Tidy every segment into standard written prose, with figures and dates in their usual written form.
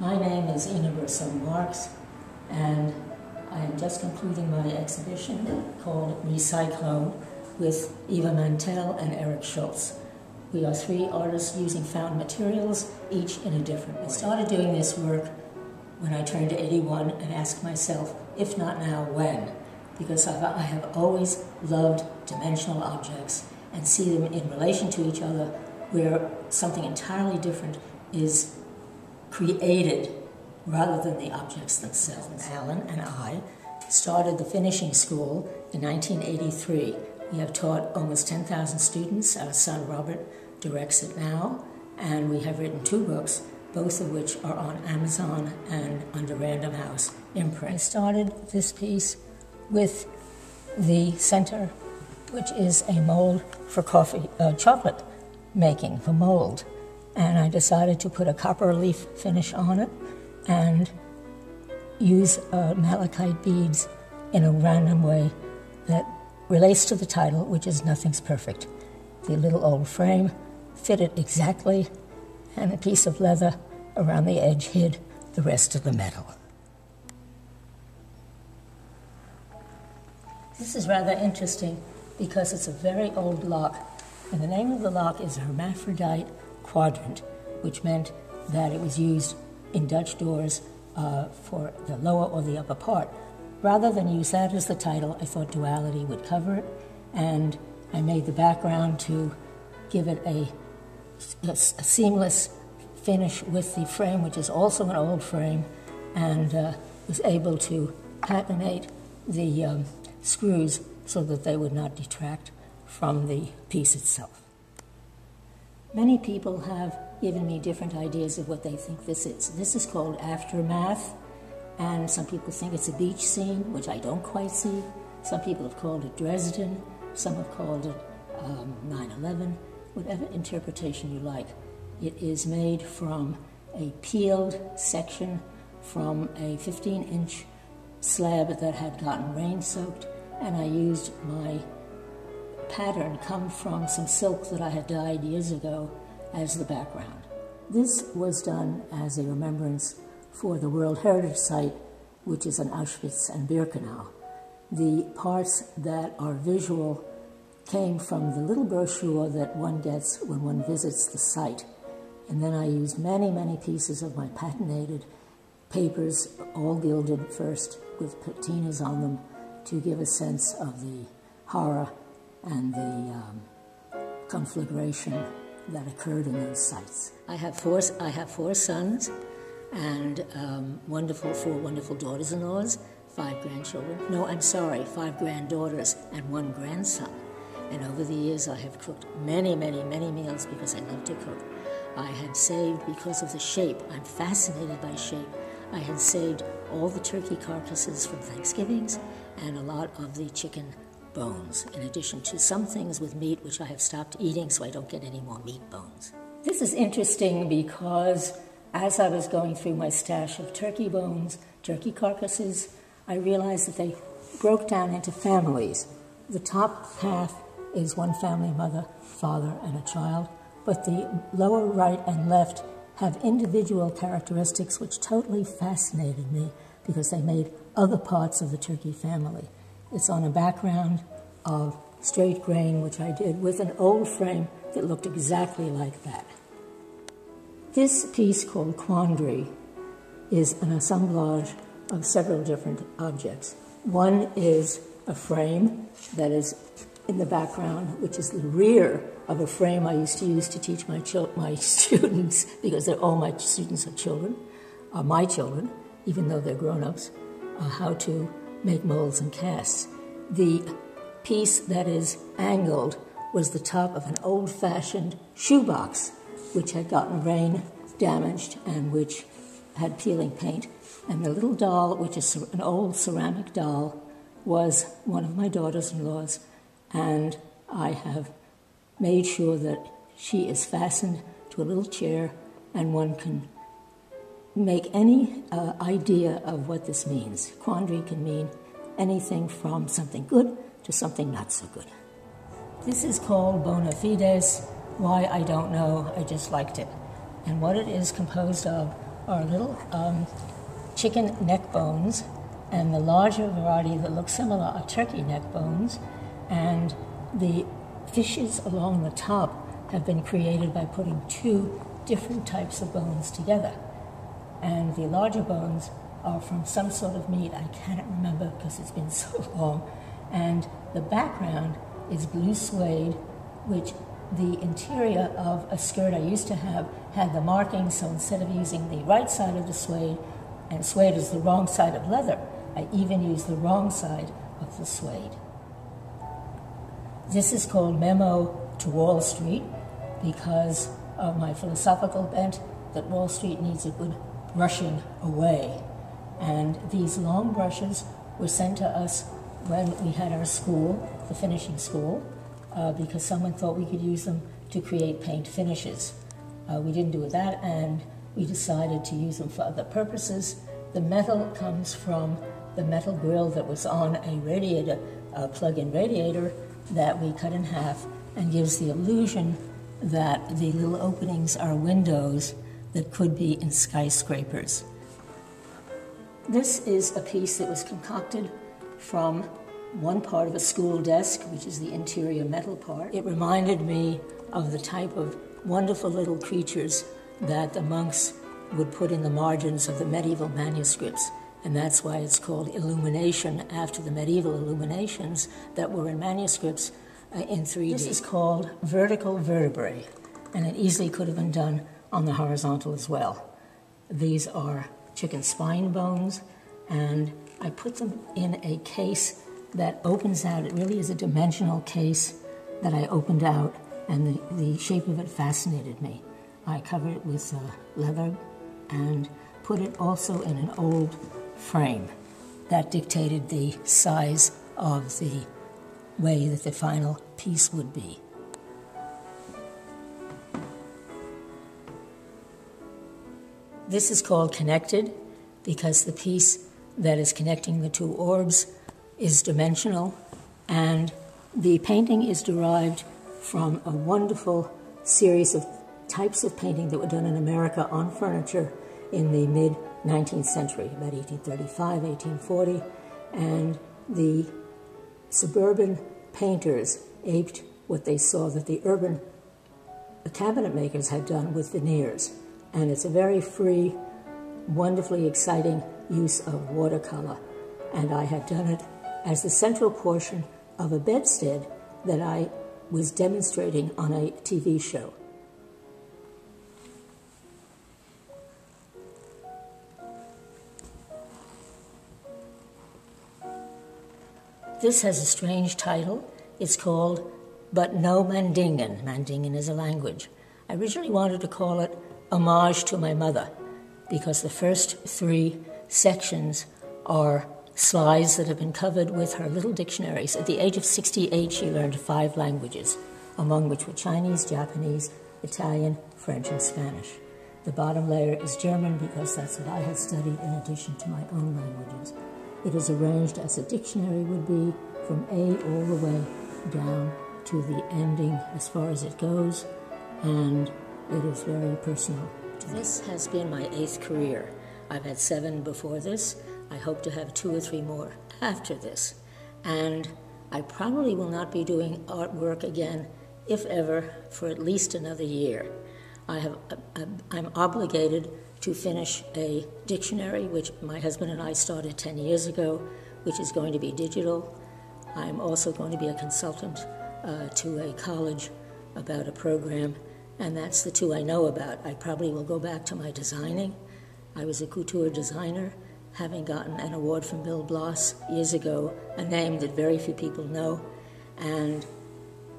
My name is Ilene Brosseau Marx, and I am just concluding my exhibition called Recyclone with Eva Mantell and Eric Schultz. We are three artists using found materials, each in a different way. I started doing this work when I turned 81 and asked myself, if not now, when? Because I have always loved dimensional objects and see them in relation to each other where something entirely different is created rather than the objects themselves. Alan and I started the finishing school in 1983. We have taught almost 10,000 students. Our son Robert directs it now, and we have written 2 books, both of which are on Amazon and under Random House imprint. I started this piece with the center, which is a mold for chocolate making, for mold. And I decided to put a copper leaf finish on it and use malachite beads in a random way that relates to the title, which is Nothing's Perfect. The little old frame fitted exactly, and a piece of leather around the edge hid the rest of the metal. This is rather interesting because it's a very old lock, and the name of the lock is Hermaphrodite Quadrant, which meant that it was used in Dutch doors for the lower or the upper part. Rather than use that as the title, I thought duality would cover it, and I made the background to give it a seamless finish with the frame, which is also an old frame, and was able to patinate the screws so that they would not detract from the piece itself. Many people have given me different ideas of what they think this is. This is called Aftermath, and some people think it's a beach scene, which I don't quite see. Some people have called it Dresden. Some have called it 9/11. Whatever interpretation you like. It is made from a peeled section from a 15-inch slab that had gotten rain-soaked, and I used my pattern come from some silk that I had dyed years ago as the background. This was done as a remembrance for the World Heritage Site, which is in Auschwitz and Birkenau. The parts that are visual came from the little brochure that one gets when one visits the site. And then I used many, many pieces of my patinated papers, all gilded first with patinas on them, to give a sense of the horror and the conflagration that occurred in those sites. I have four sons and 4 wonderful daughters-in-laws, 5 grandchildren. No, I'm sorry, 5 granddaughters and 1 grandson. And over the years, I have cooked many, many, many meals because I love to cook. I had saved, because of the shape, I'm fascinated by shape, I had saved all the turkey carcasses from Thanksgivings and a lot of the chicken bones, in addition to some things with meat which I have stopped eating so I don't get any more meat bones. This is interesting because as I was going through my stash of turkey bones, turkey carcasses, I realized that they broke down into families. The top half is one family, mother, father, and a child, but the lower right and left have individual characteristics which totally fascinated me because they made other parts of the turkey family. It's on a background of straight grain, which I did with an old frame that looked exactly like that. This piece called Quandary is an assemblage of several different objects. One is a frame that is in the background, which is the rear of a frame I used to use to teach my students, because all my students are children, are my children, even though they're grown-ups, how to make molds and casts. The piece that is angled was the top of an old-fashioned shoebox, which had gotten rain damaged and which had peeling paint. And the little doll, which is an old ceramic doll, was one of my daughters-in-law's, and I have made sure that she is fastened to a little chair, and one can make any idea of what this means. Quandary can mean anything from something good to something not so good. This is called Bona Fides. Why, I don't know, I just liked it. And what it is composed of are little chicken neck bones, and the larger variety that look similar are turkey neck bones, and the fishes along the top have been created by putting two different types of bones together. And the larger bones are from some sort of meat. I can't remember because it's been so long. And the background is blue suede, which the interior of a skirt I used to have had the markings, so instead of using the right side of the suede, and suede is the wrong side of leather, I even used the wrong side of the suede. This is called Memo to Wall Street because of my philosophical bent that Wall Street needs a good brushing away. And these long brushes were sent to us when we had our school, the finishing school, because someone thought we could use them to create paint finishes. We didn't do that, and we decided to use them for other purposes. The metal comes from the metal grill that was on a radiator, a plug-in radiator that we cut in half, and gives the illusion that the little openings are windows that could be in skyscrapers. This is a piece that was concocted from one part of a school desk, which is the interior metal part. It reminded me of the type of wonderful little creatures that the monks would put in the margins of the medieval manuscripts, and that's why it's called illumination, after the medieval illuminations that were in manuscripts in 3D. This is called vertical vertebrae, and it easily could have been done on the horizontal as well. These are chicken spine bones, and I put them in a case that opens out. It really is a dimensional case that I opened out, and the shape of it fascinated me. I covered it with leather and put it also in an old frame that dictated the size of the way that the final piece would be. This is called connected because the piece that is connecting the two orbs is dimensional, and the painting is derived from a wonderful series of types of painting that were done in America on furniture in the mid-19th century, about 1835, 1840, and the suburban painters aped what they saw that the urban cabinet makers had done with veneers. And it's a very free, wonderfully exciting use of watercolor. And I had done it as the central portion of a bedstead that I was demonstrating on a TV show. This has a strange title. It's called But No Mandingan. Mandingan is a language. I originally wanted to call it Homage to My Mother, because the first three sections are slides that have been covered with her little dictionaries. At the age of 68, she learned 5 languages, among which were Chinese, Japanese, Italian, French, and Spanish. The bottom layer is German because that's what I had studied in addition to my own languages. It is arranged as a dictionary would be, from A all the way down to the ending as far as it goes, and it is very personal. This has been my 8th career. I've had 7 before this. I hope to have 2 or 3 more after this. And I probably will not be doing artwork again, if ever, for at least another year. I'm obligated to finish a dictionary, which my husband and I started 10 years ago, which is going to be digital. I'm also going to be a consultant to a college about a program, and that's the 2 I know about. I probably will go back to my designing. I was a couture designer, having gotten an award from Bill Bloss years ago, a name that very few people know, and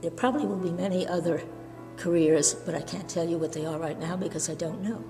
there probably will be many other careers, but I can't tell you what they are right now because I don't know.